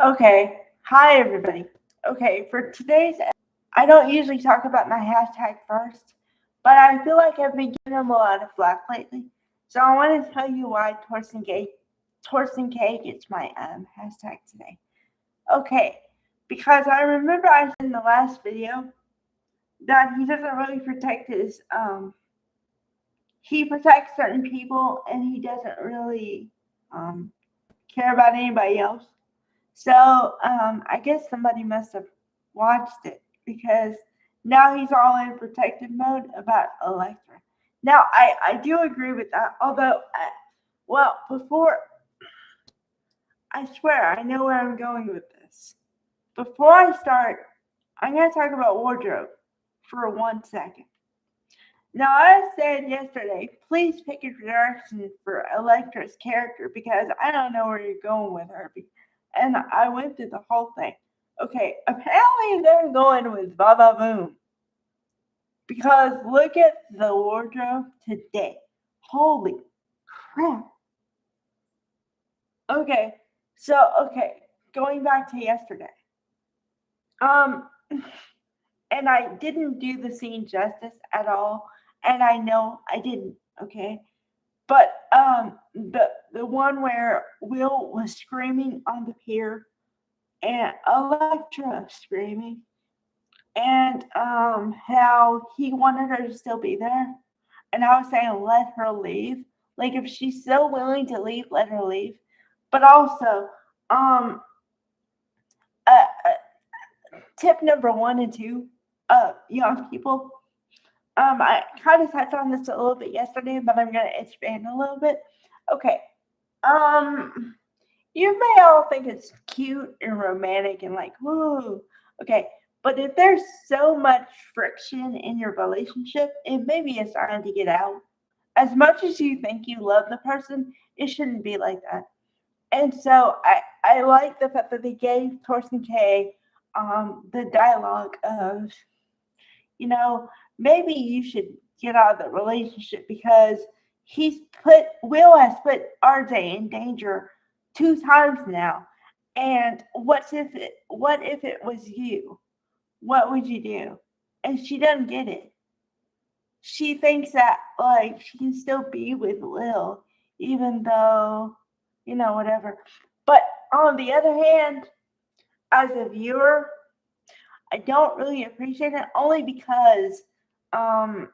Okay. Hi, everybody. Okay, for today's, I don't usually talk about my hashtag first, but I feel like I've been giving them a lot of flack lately. So I want to tell you why Thorsten Kaye gets my hashtag today. Okay, because I remember I said in the last video that he doesn't really protect he protects certain people and he doesn't really um, care about anybody else. So I guess somebody must have watched it because now he's all in protective mode about Electra. Now I do agree with that. Although, before I swear I know where I'm going with this. Before I start, I'm gonna talk about wardrobe for 1 second. Now, I said yesterday, please pick a direction for Electra's character because I don't know where you're going with her. And I went through the whole thing. Okay, apparently they're going with Baba Boom because look at the wardrobe today. Holy crap. Okay, going back to yesterday. Um, and I didn't do the scene justice at all, and I know I didn't. Okay, but the one where Will was screaming on the pier and Electra screaming and how he wanted her to still be there, and I was saying let her leave. Like if she's so willing to leave, let her leave. But also, um, tip number 1 and 2, young people. I kind of touched on this a little bit yesterday, but I'm gonna expand a little bit. Okay. Um, you may all think it's cute and romantic and like, woo. Okay. But if there's so much friction in your relationship, it may be a sign to get out. As much as you think you love the person, it shouldn't be like that. And so I like the fact that they gave Thorsten Kaye the dialogue of, you know, maybe you should get out of the relationship because Will has put RJ in danger 2 times now. And what if it was you? What would you do? And she doesn't get it. She thinks that like she can still be with Will, even though, whatever. But on the other hand, as a viewer, I don't really appreciate it only because um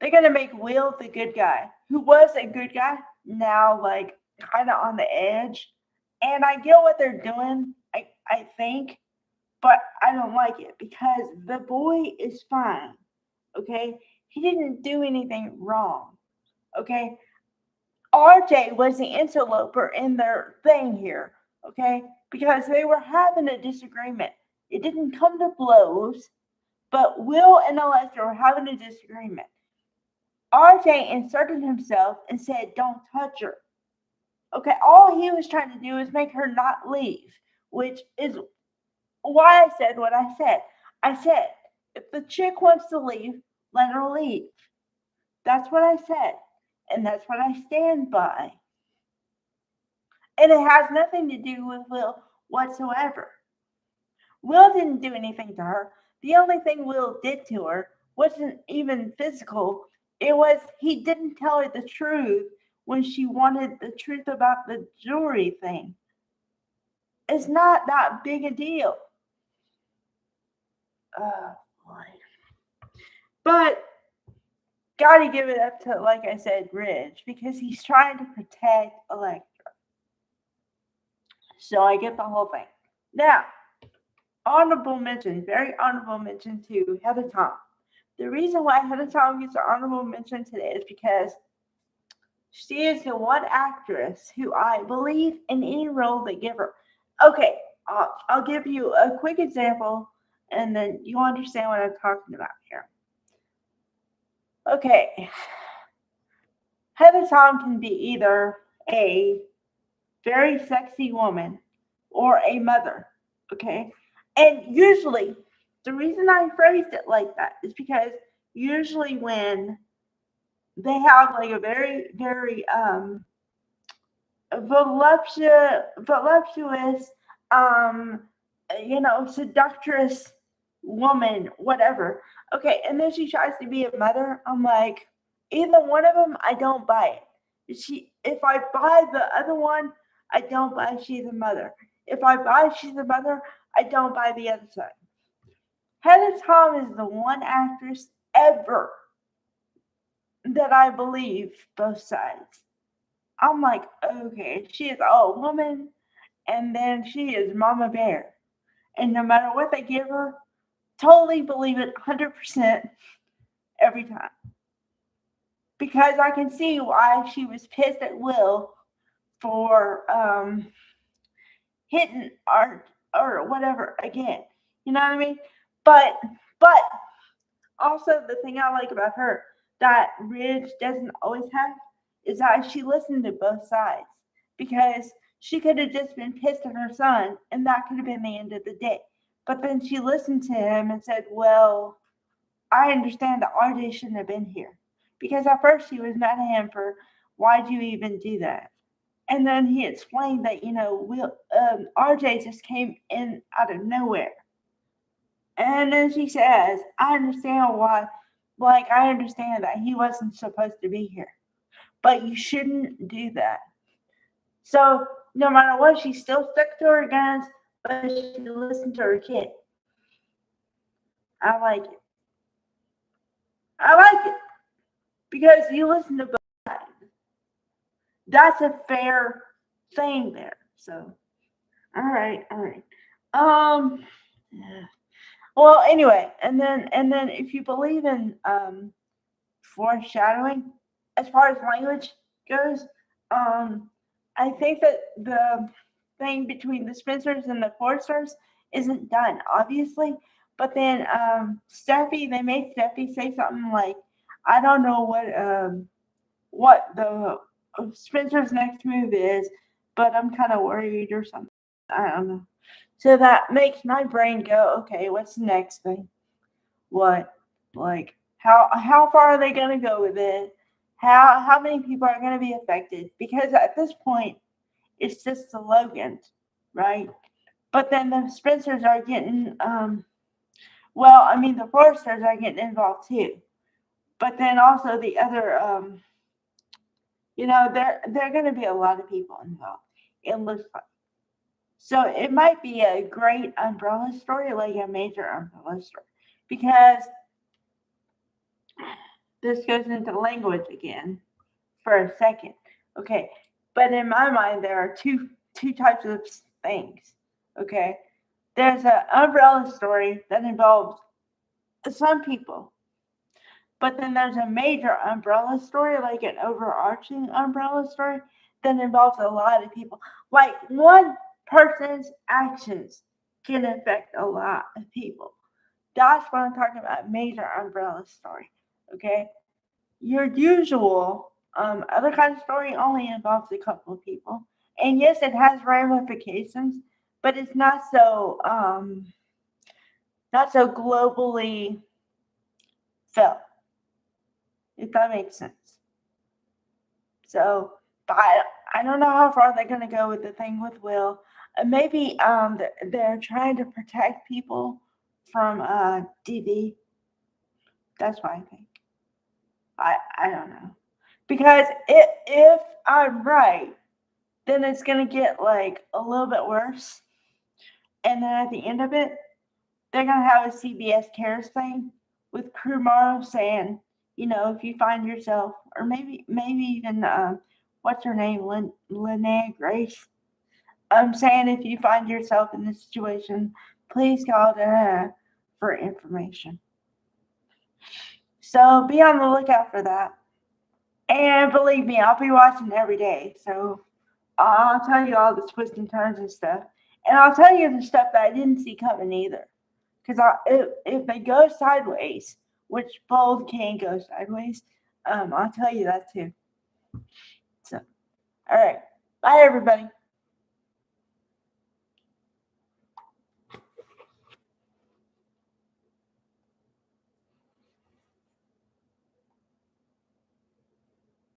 they're gonna make Will the good guy, who was a good guy, now like kind of on the edge. And I get what they're doing, I think, but I don't like it because the boy is fine. Okay, he didn't do anything wrong. Okay, RJ was the interloper in their thing here. Okay, because they were having a disagreement. It didn't come to blows, but Will and Alexa were having a disagreement. RJ inserted himself and said, "Don't touch her." Okay, all he was trying to do is make her not leave, which is why I said what I said. I said, if the chick wants to leave, let her leave. That's what I said, and that's what I stand by. And it has nothing to do with Will whatsoever. Will didn't do anything to her. The only thing Will did to her wasn't even physical. It was he didn't tell her the truth when she wanted the truth about the jewelry thing. It's not that big a deal. Oh boy. But gotta give it up to, like I said, Ridge, because he's trying to protect Electra. So I get the whole thing. Now, very honorable mention to Heather Tom. The reason why Heather Tom gets an honorable mention today is because she is the one actress who I believe in any role they give her. Okay, I'll give you a quick example and then you'll understand what I'm talking about here. Okay, Heather Tom can be either a very sexy woman or a mother, okay? And usually, the reason I phrased it like that is because usually when they have like a very, very voluptuous seductress woman, whatever. Okay, and then she tries to be a mother. I'm like, either one of them, I don't buy it. If I buy the other one, I don't buy she's a mother. If I buy she's a mother, I don't buy the other side. Hannah Tom is the one actress ever that I believe both sides. I'm like, okay, she is all woman, and then she is Mama Bear. And no matter what they give her, totally believe it 100% every time. Because I can see why she was pissed at Will for hitting Art or whatever again. You know what I mean? But also the thing I like about her that Ridge doesn't always have is that she listened to both sides. Because she could have just been pissed at her son and that could have been the end of the day. But then she listened to him and said, well, I understand that RJ shouldn't have been here. Because at first she was mad at him for why'd you even do that? And then he explained that, RJ just came in out of nowhere. And then she says, I understand why, I understand that he wasn't supposed to be here. But you shouldn't do that. So no matter what, she still stuck to her guns, but she listened to her kid. I like it. I like it. Because you listen to both sides. That's a fair thing there. So all right. Yeah. Well, anyway, and then if you believe in foreshadowing, as far as language goes, I think that the thing between the Spencers and the Forsters isn't done, obviously. But then they made Steffi say something like, I don't know what the Spencer's next move is, but I'm kind of worried or something. I don't know. So that makes my brain go, okay, what's the next thing? What? Like, how far are they going to go with it? How many people are going to be affected? Because at this point, it's just the Logans, right? But then the Spencers are getting, the Foresters are getting involved too. But then also the other, there are going to be a lot of people involved. It looks like. So it might be a great umbrella story, like a major umbrella story, because this goes into language again for a second. Okay, but in my mind, there are two types of things. Okay, there's an umbrella story that involves some people, but then there's a major umbrella story, like an overarching umbrella story that involves a lot of people. Like one person's actions can affect a lot of people. That's what I'm talking about, major umbrella story. Okay, your usual other kind of story only involves a couple of people, and yes, it has ramifications, but it's not so globally felt, if that makes sense. So, but I don't know how far they're going to go with the thing with Will. Maybe they're trying to protect people from DV. That's what I think. I don't know. Because if I'm right, then it's going to get like a little bit worse. And then at the end of it, they're going to have a CBS Cares thing with Crew Morrow saying, if you find yourself, or maybe even, what's her name, Linnea Grace, saying if you find yourself in this situation, please call to her for information. So be on the lookout for that. And believe me, I'll be watching every day. So I'll tell you all the twists and turns and stuff. And I'll tell you the stuff that I didn't see coming either. Because if they go sideways, which both can go sideways, I'll tell you that too. So, all right. Bye, everybody.